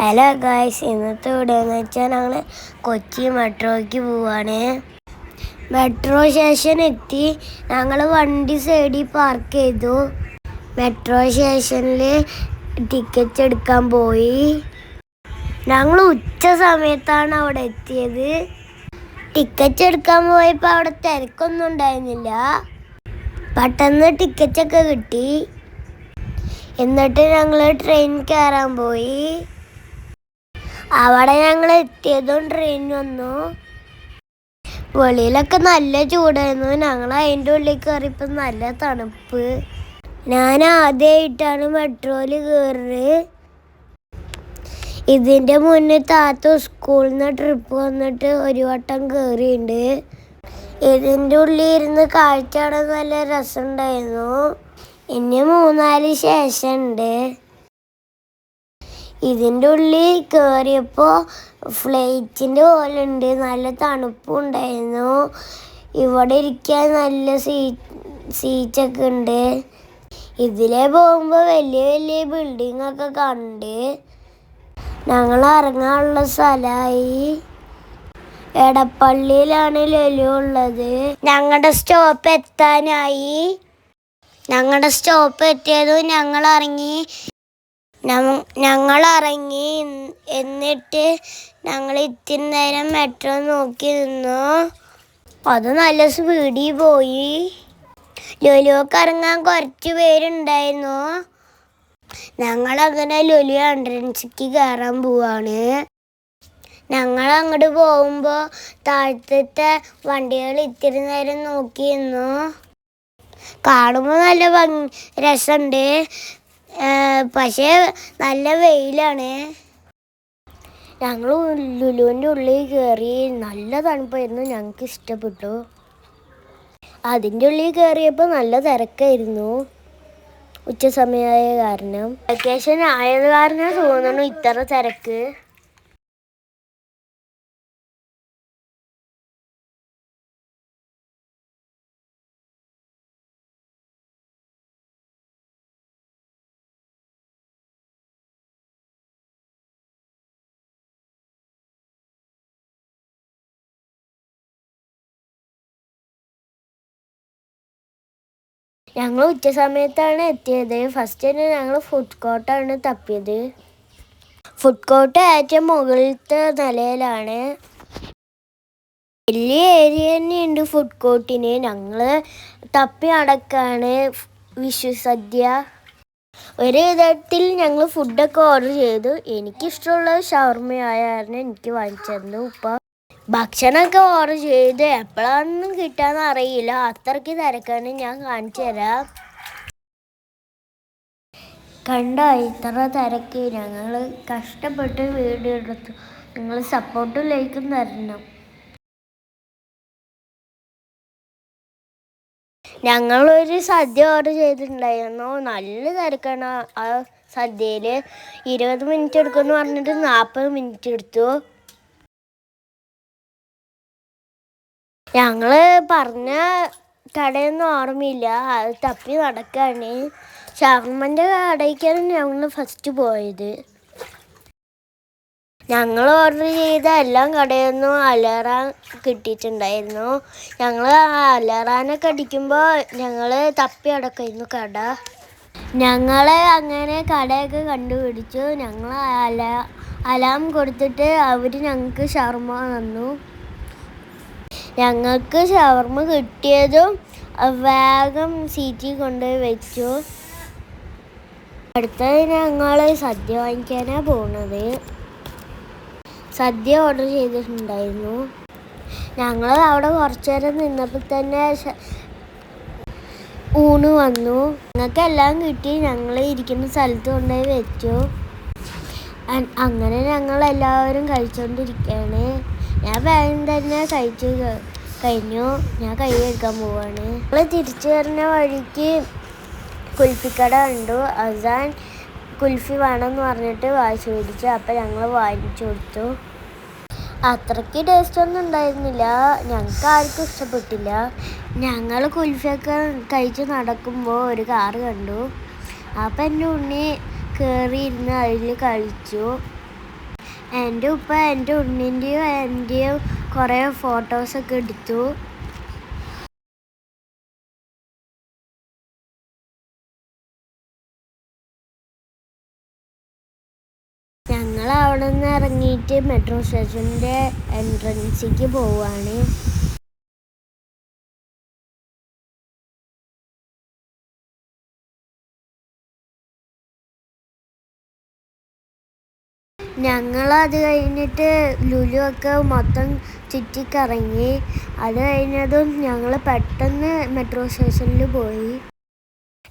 Hello guys, ഇന്നത്തെ video എന്ന് വെച്ചാൽ ഞങ്ങൾ കൊച്ചി മെട്രോയ്ക്ക് പോവാണ്. മെട്രോ സ്റ്റേഷൻ എത്തി. ഞങ്ങൾ വണ്ടി സൈഡിൽ പാർക്ക് ചെയ്തു. മെട്രോ സ്റ്റേഷനിൽ ടിക്കറ്റ് എടുക്കാൻ പോയി. ഞങ്ങൾ ഉച്ച സമയത്താണ് അവിടെ എത്തിയത്. ടിക്കറ്റ് എടുക്കാൻ പോയപ്പോൾ അവിടെ തിരക്കൊന്നും ഉണ്ടായിരുന്നില്ല. പെട്ടെന്ന് ടിക്കറ്റൊക്കെ കിട്ടി. എന്നിട്ട് ഞങ്ങൾ ട്രെയിൻ കയറാൻ പോയി. അവിടെ ഞങ്ങൾ എത്തിയതും ട്രെയിൻ വന്നു. വെളിയിലൊക്കെ നല്ല ചൂടായിരുന്നു. ഞങ്ങൾ അതിൻ്റെ ഉള്ളിൽ കയറിയപ്പോൾ നല്ല തണുപ്പ്. ഞാൻ ആദ്യമായിട്ടാണ് മെട്രോയിൽ കയറുന്നത്. ഇതിൻ്റെ മുന്നേ താത്ത സ്കൂളിൽ നിന്ന് ട്രിപ്പ് വന്നിട്ട് ഒരു വട്ടം കയറിയിട്ടുണ്ട്. ഇതിൻ്റെ ഉള്ളിൽ ഇരുന്ന് കാഴ്ച കാണാൻ നല്ല രസമുണ്ടായിരുന്നു. ഇനി 3-4 സ്റ്റേഷൻ ഉണ്ട്. ഇതിൻ്റെ ഉള്ളിൽ കയറിയപ്പോൾ ഫ്ലൈറ്റിൻ്റെ പോലെ ഉണ്ട്. നല്ല തണുപ്പും ഉണ്ടായിരുന്നു. ഇവിടെ ഇരിക്കാൻ നല്ല സീറ്റൊക്കെ ഉണ്ട്. ഇതിലേ പോകുമ്പോൾ വലിയ വലിയ ബിൽഡിങ്ങൊക്കെ കണ്ട് ഞങ്ങൾ ഇറങ്ങാനുള്ള സ്ഥലമായി. എടപ്പള്ളിയിലാണ് ലുലു ഉള്ളത്. ഞങ്ങളുടെ സ്റ്റോപ്പ് എത്താനായി. ഞങ്ങളുടെ സ്റ്റോപ്പ് എത്തിയതും ഞങ്ങൾ ഇറങ്ങി. എന്നിട്ട് ഞങ്ങൾ ഇത്തിരി നേരം മെട്രോ നോക്കി നിന്നു. അത് നല്ല സ്പീഡിൽ പോയി. ലുലുവൊക്കെ ഇറങ്ങാൻ കുറച്ച് പേരുണ്ടായിരുന്നു. ഞങ്ങളങ്ങനെ ലുലു എൻട്രൻസിക്ക് കയറാൻ പോവാണ്. ഞങ്ങൾ അങ്ങോട്ട് പോകുമ്പോൾ താഴത്തെ വണ്ടികൾ ഇത്തിരി നേരം നോക്കി നിന്നു. കാണുമ്പോൾ നല്ല രസമുണ്ട്. പക്ഷേ നല്ല വെയിലാണ്. ഞങ്ങൾ ലുലുവിൻ്റെ ഉള്ളിൽ കയറി. നല്ല തണുപ്പായിരുന്നു. ഞങ്ങൾക്ക് ഇഷ്ടപ്പെട്ടു. അതിൻ്റെ ഉള്ളിൽ കയറിയപ്പോൾ നല്ല തിരക്കായിരുന്നു. ഉച്ച സമയമായ കാരണം, വെക്കേഷൻ ആയത് കാരണം തോന്നുന്നു ഇത്ര തിരക്ക്. ഞങ്ങൾ ഉച്ച സമയത്താണ് എത്തിയത്. ഫസ്റ്റ് തന്നെ ഞങ്ങൾ ഫുഡ് കോർട്ടാണ് തപ്പിയത്. ഫുഡ് കോർട്ട് ഏറ്റവും മുകളിലത്തെ നിലയിലാണ്. വലിയ ഏരിയ തന്നെയുണ്ട് ഫുഡ് കോർട്ടിന്. ഞങ്ങൾ തപ്പി നടക്കാണ് വിഷു സദ്യ. ഒരു വിധത്തിൽ ഞങ്ങൾ ഫുഡൊക്കെ ഓർഡർ ചെയ്തു. എനിക്കിഷ്ടമുള്ളത് ഷവർമ്മയായ കാരണം എനിക്ക് വാങ്ങിച്ചു തന്നു ഉപ്പ. ഭക്ഷണമൊക്കെ ഓർഡർ ചെയ്ത് എപ്പോഴാണെന്നും കിട്ടാന്ന് അറിയില്ല. അത്രയ്ക്ക് തിരക്കാണ്. ഞാൻ കാണിച്ചു തരാം. കണ്ടോ ഇത്ര തിരക്ക്. ഞങ്ങൾ കഷ്ടപ്പെട്ട് വീഡിയോ എടുത്തു. നിങ്ങൾ സപ്പോർട്ടും ലൈക്കും തരണം. ഞങ്ങളൊരു സദ്യ ഓർഡർ ചെയ്തിട്ടുണ്ടായിരുന്നു. നല്ല തിരക്കാണ് ആ സദ്യയിൽ. 20 മിനിറ്റ് എടുക്കുമെന്ന് പറഞ്ഞിട്ട് 40 മിനിറ്റ് എടുത്തു. ഞങ്ങൾ പറഞ്ഞ കടയൊന്നും ഓർമ്മയില്ല. അത് തപ്പി നടക്കുകയാണ്. ഷവർമ്മൻ്റെ കടയ്ക്കാണ് ഞങ്ങൾ ഫസ്റ്റ് പോയത്. ഞങ്ങൾ ഓർഡർ ചെയ്ത എല്ലാ കടയൊന്നും അലറാൻ കിട്ടിയിട്ടുണ്ടായിരുന്നു. ഞങ്ങൾ അലറാനൊക്കെ അടിക്കുമ്പോൾ ഞങ്ങൾ തപ്പി അടക്കായിരുന്നു കട. ഞങ്ങൾ അങ്ങനെ കടയൊക്കെ കണ്ടുപിടിച്ചു. ഞങ്ങൾ അലാം കൊടുത്തിട്ട് അവർ ഞങ്ങൾക്ക് ഷവർമ്മ തന്നു. ഞങ്ങൾക്ക് ഷവർമ്മ കിട്ടിയതും വേഗം സീറ്റിൽ കൊണ്ടുപോയി വെച്ചു. അടുത്തത് ഞങ്ങൾ സദ്യ വാങ്ങിക്കാനാണ് പോകുന്നത്. സദ്യ ഓർഡർ ചെയ്തിട്ടുണ്ടായിരുന്നു. ഞങ്ങൾ അവിടെ കുറച്ചു നേരം നിന്നപ്പോൾ തന്നെ ഊണ് വന്നു. ഞങ്ങൾക്ക് എല്ലാം കിട്ടി. ഞങ്ങൾ ഇരിക്കുന്ന സ്ഥലത്ത് കൊണ്ടുപോയി വെച്ചു. അങ്ങനെ ഞങ്ങൾ എല്ലാവരും കഴിച്ചുകൊണ്ടിരിക്കുകയാണ്. ഞാൻ വേഗം തന്നെ കഴിഞ്ഞു. ഞാൻ കൈ കഴുകാൻ പോവാണ്. ഞങ്ങൾ തിരിച്ചു വരുന്ന വഴിക്ക് കുൽഫിക്കട കണ്ടു. അസാൻ കുൽഫി വേണമെന്ന് പറഞ്ഞിട്ട് വാങ്ങിച്ചു മേടിച്ചു. അപ്പം ഞങ്ങൾ വാങ്ങിച്ചു കൊടുത്തു. അത്രയ്ക്ക് ടേസ്റ്റൊന്നും ഉണ്ടായിരുന്നില്ല. ഞങ്ങൾക്ക് ആർക്കും ഇഷ്ടപ്പെട്ടില്ല. ഞങ്ങൾ കുൽഫിയൊക്കെ കഴിച്ച് നടക്കുമ്പോൾ ഒരു കാറ് കണ്ടു. അപ്പം എൻ്റെ ഉണ്ണി കയറിയിരുന്ന് അതിൽ കഴിച്ചു. എൻ്റെ ഉപ്പ എൻ്റെ ഉണ്ണിൻ്റെയും എൻ്റെയും കുറേ ഫോട്ടോസൊക്കെ എടുത്തു. ഞങ്ങൾ അവിടെ നിന്ന് ഇറങ്ങിയിട്ട് മെട്രോ സ്റ്റേഷൻ്റെ എൻട്രൻസിലേക്ക് പോവുകയാണ്. ഞങ്ങളത് കഴിഞ്ഞിട്ട് ലുലു ഒക്കെ മൊത്തം ചുറ്റിക്കറങ്ങി. അത് കഴിഞ്ഞതും ഞങ്ങൾ പെട്ടെന്ന് മെട്രോ സ്റ്റേഷനിൽ പോയി.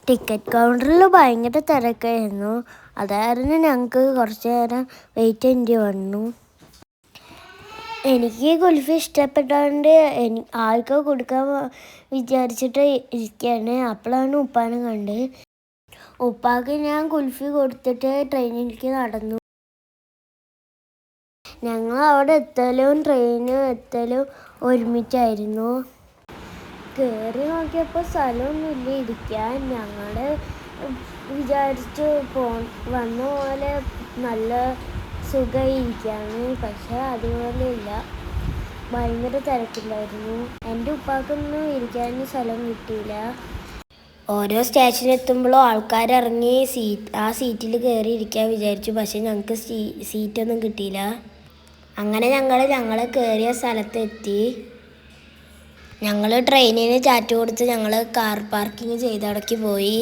ടിക്കറ്റ് കൗണ്ടറിൽ ഭയങ്കര തിരക്കായിരുന്നു. അതായിരുന്നു ഞങ്ങൾക്ക് കുറച്ച് നേരം വെയിറ്റ് ചെയ്യേണ്ടി വന്നു. എനിക്ക് കുൽഫി ഇഷ്ടപ്പെട്ടതുകൊണ്ട് ആൾക്ക് കൊടുക്കാൻ വിചാരിച്ചിട്ട് ഇരിക്കുകയാണ്. അപ്പോഴാണ് ഉപ്പാനെ കണ്ട്. ഉപ്പാക്ക് ഞാൻ കുൽഫി കൊടുത്തിട്ട് ട്രെയിനിലേക്ക് നടന്നു. ഞങ്ങൾ അവിടെ എത്തലും ട്രെയിനും എത്തലും ഒരുമിച്ചായിരുന്നു. കയറി നോക്കിയപ്പോൾ സ്ഥലമൊന്നുമില്ല ഇരിക്കാൻ. ഞങ്ങൾ വിചാരിച്ചു വന്ന പോലെ നല്ല സുഖമായിരിക്കാണ്. പക്ഷെ അതുപോലെ ഇല്ല, ഭയങ്കര തിരക്കില്ലായിരുന്നു. എൻ്റെ ഉപ്പാക്കൊന്നും ഇരിക്കാൻ സ്ഥലം കിട്ടിയില്ല. ഓരോ സ്റ്റേഷനിൽ എത്തുമ്പോഴും ആൾക്കാരിറങ്ങി ആ സീറ്റിൽ കയറി ഇരിക്കാൻ വിചാരിച്ചു. പക്ഷെ ഞങ്ങൾക്ക് സീറ്റൊന്നും കിട്ടിയില്ല. അങ്ങനെ ഞങ്ങൾ കയറിയ സ്ഥലത്തെത്തി. ഞങ്ങൾ ട്രെയിനിന് ചാറ്റ് കൊടുത്ത് ഞങ്ങൾ കാർ പാർക്കിങ് ചെയ്തടക്കി പോയി.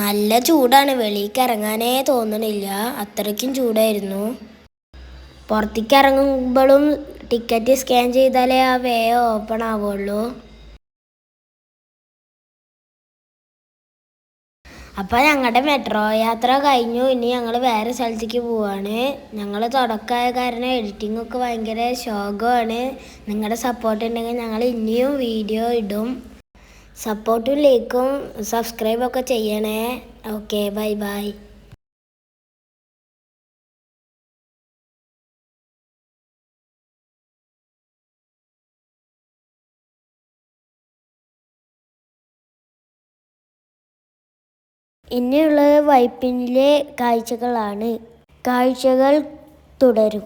നല്ല ചൂടാണ്, വെളിയിലേക്ക് ഇറങ്ങാനേ തോന്നണില്ല, അത്രയ്ക്കും ചൂടായിരുന്നു. പുറത്തേക്ക് ഇറങ്ങുമ്പോഴും ടിക്കറ്റ് സ്കാൻ ചെയ്താലേ ആ വേ ഓപ്പൺ ആവുള്ളൂ. അപ്പോൾ ഞങ്ങളുടെ മെട്രോ യാത്ര കഴിഞ്ഞു. ഇനി ഞങ്ങൾ വേറെ സ്ഥലത്തേക്ക് പോവാണ്. ഞങ്ങൾ തുടക്കമായ കാരണം എഡിറ്റിംഗ് ഒക്കെ ഭയങ്കര ശോകമാണ്. നിങ്ങളുടെ സപ്പോർട്ട് ഉണ്ടെങ്കിൽ ഞങ്ങൾ ഇനിയും വീഡിയോ ഇടും. സപ്പോർട്ടും ലൈക്കും സബ്സ്ക്രൈബൊക്കെ ചെയ്യണേ. Okay, bye bye. ഇനിയുള്ളത് വൈപ്പിനിലെ കാഴ്ചകളാണ്. കാഴ്ചകൾ തുടരും.